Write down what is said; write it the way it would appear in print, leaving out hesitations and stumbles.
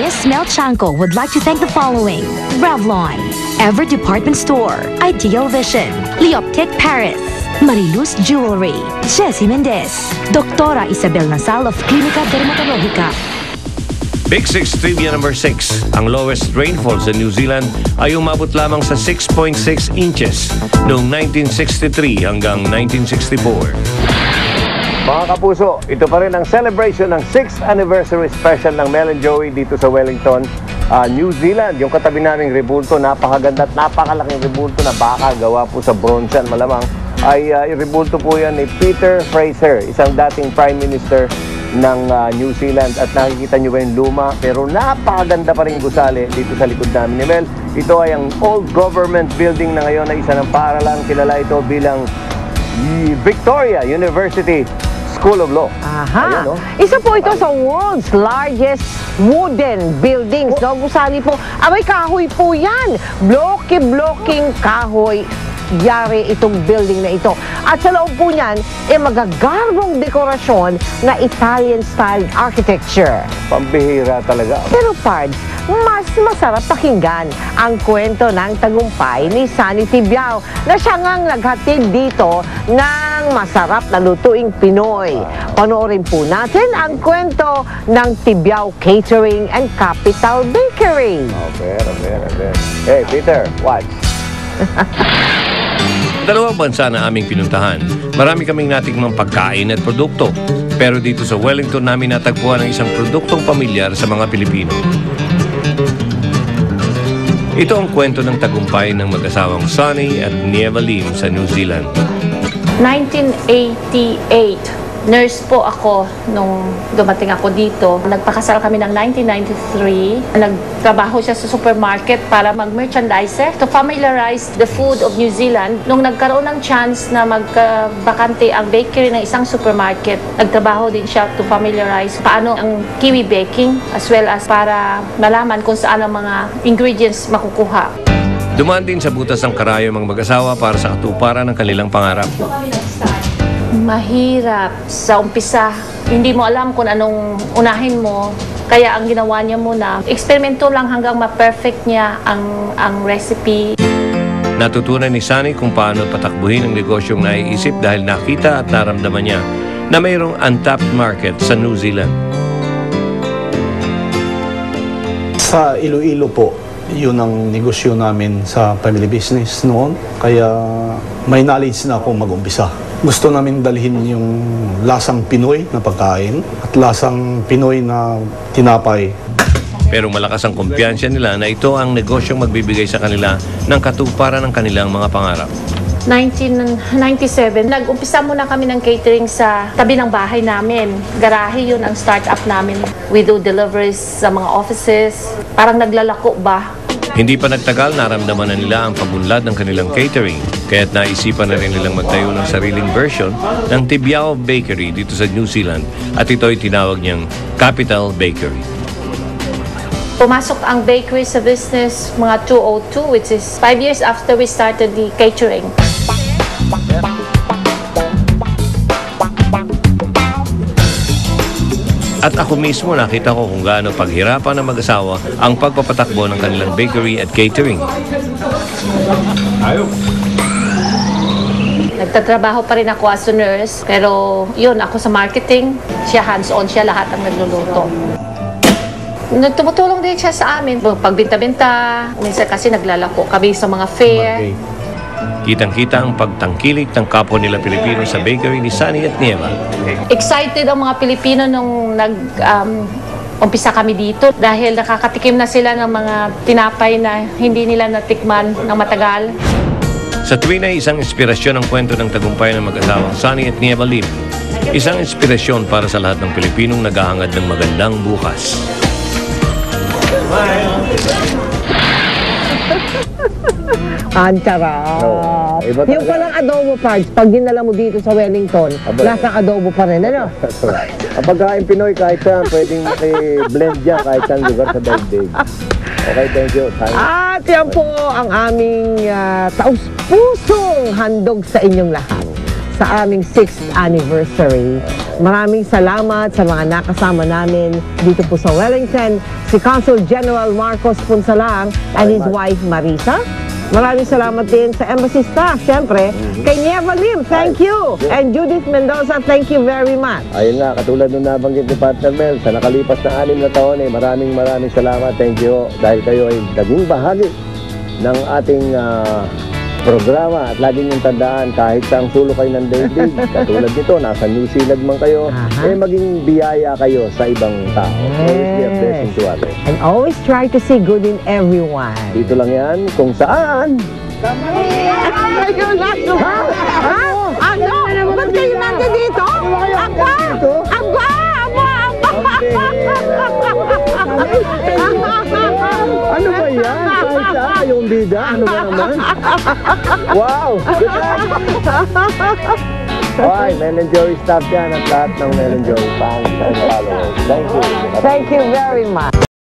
Miss Mel Chanco would like to thank the following: Revlon, Ever Department Store, Ideal Vision, Leoptic Paris, Mariluz Jewelry, Jessie Mendez, Doktora Isabel Nasal of Clinica Dermatologica. Big 6 Trivia number 6. Ang lowest rainfall sa New Zealand ay umabot lamang sa 6.6 inches noong 1963 hanggang 1964. Mga kapuso, ito pa rin ang celebration ng 6th anniversary special ng Mel and Joey dito sa Wellington, New Zealand. Yung katabi naming rebulto, napakaganda at napakalaking rebulto na baka gawa po sa bronze yan malamang. Ay rebulto po yan ni Peter Fraser, isang dating Prime Minister ng New Zealand, at nakikita nyo ba yung luma pero napakaganda pa rin gusali dito sa likod namin ni Mel. Ito ay ang old government building na ngayon na isa ng paaralan. Kilala ito bilang Victoria University School of Law. Aha. Ayan, no? Isa po ito sa world's largest wooden buildings. No? Gusali po, abay kahoy po yan. Bloke-bloking kahoy. Yari itong building na ito. At sa loob po niyan, magagarbong dekorasyon na Italian-style architecture. Pambihira talaga. Pero Pards, mas masarap pakinggan ang kwento ng tagumpay ni Sunny Tibiao na siya ngang naghatid dito ng masarap na lutuing Pinoy. Panoorin po natin ang kwento ng Tibiao Catering and Capital Bakery. Okay. Hey, Peter, watch. Dalawang bansa na aming pinuntahan, marami kaming natikmang pagkain at produkto. Pero dito sa Wellington namin natagpuan ang isang produktong pamilyar sa mga Pilipino. Ito ang kwento ng tagumpay ng mag-asawang Sunny at Nieva Lim sa New Zealand. 1988. Nurse po ako nung dumating ako dito. Nagpakasal kami ng 1993. Nagtrabaho siya sa supermarket para mag-merchandiser to familiarize the food of New Zealand. Nung nagkaroon ng chance na magkabakante ang bakery ng isang supermarket, nagtrabaho din siya to familiarize paano ang kiwi baking as well as para malaman kung saan ang mga ingredients makukuha. Dumaan din sa butas ng karayom ang mag-asawa para sa katuparan ng kanilang pangarap. Mahirap sa umpisa. Hindi mo alam kung anong unahin mo. Kaya ang ginawa niya muna, eksperimento lang hanggang ma-perfect niya ang recipe. Natutunan ni Sunny kung paano patakbuhin ang negosyong naiisip dahil nakita at naramdaman niya na mayroong untapped market sa New Zealand. Sa Iloilo po, yun ang negosyo namin sa family business noon. Kaya may knowledge na ako mag-umpisa. Gusto namin dalhin yung lasang Pinoy na pagkain at lasang Pinoy na tinapay. Pero malakas ang kumpiyansya nila na ito ang negosyong magbibigay sa kanila ng katuparan ng kanilang mga pangarap. 1997, nag-umpisa muna kami ng catering sa tabi ng bahay namin. Garahe yun ang start-up namin. We do deliveries sa mga offices. Parang naglalako ba? Hindi pa nagtagal, naramdaman na nila ang pag-unlad ng kanilang catering. Kaya't naisipan na rin nilang magtayo ng sariling version ng Tibiao Bakery dito sa New Zealand. At ito ay tinawag niyang Capital Bakery. Pumasok ang bakery sa business mga 2002, which is 5 years after we started the catering. At ako mismo nakita ko kung gaano paghirapan ng mag-asawa ang pagpapatakbo ng kanilang bakery at catering. Nagtatrabaho pa rin ako as a nurse, pero yun, ako sa marketing, siya hands-on, siya lahat ang nagluluto. Tumutulong din siya sa amin. Pagbinta-binta, minsan kasi naglalako kami sa mga fair. Kitang-kita ang pagtangkilik ng kapwa nila Pilipino sa bakery ni Sunny at Nieva. Excited ang mga Pilipino nung umpisa kami dito dahil nakakatikim na sila ng mga tinapay na hindi nila natikman ng matagal. Sa tuwin ay isang inspirasyon ang kwento ng tagumpay ng mag-asawang Sunny at Nieva Lim. Isang inspirasyon para sa lahat ng Pilipinong naghahangad ng magandang bukas. Ang sarap. Iba Yung talaga. palang adobo, Pards, pag dinala mo dito sa Wellington, lasang adobo pa rin, ano? That's right. Ang pagkain Pinoy, kahit saan, pwedeng blend yan kahit saan lugar sa daigdig. Okay, thank you. At yan po ang aming taus-pusong handog sa inyong lahat. sa aming 6th anniversary. Maraming salamat sa mga nakasama namin dito po sa Wellington, si Consul General Marcos Punsalang and his wife Marisa. Maraming salamat din sa embassy staff, syempre. Kay Nieva Lim, thank you. And Judith Mendoza, thank you very much. Ayun nga, katulad nung nabanggit ni Partner Mel, sa nakalipas na 6 na taon, maraming salamat. Thank you. Dahil kayo ay naging bahagi ng ating programa. At lagi niyong tandaan, kahit sa ang sulok kayo ng daigdig, katulad nito, nasa New Zealand man kayo, maging biyaya kayo sa ibang tao. Always be a blessing to others. And always try to see good in everyone. Dito lang yan, kung saan. Ayun lang. Ha? Ano? Ba't kayo nandito dito? Aba! Aba! Ano ba yan? Kahit yung bida, ano ba naman? Wow! Okay, Mel and Joey staff yan at lahat ng Mel and Joey fans and followers. Thank you. Thank you very much.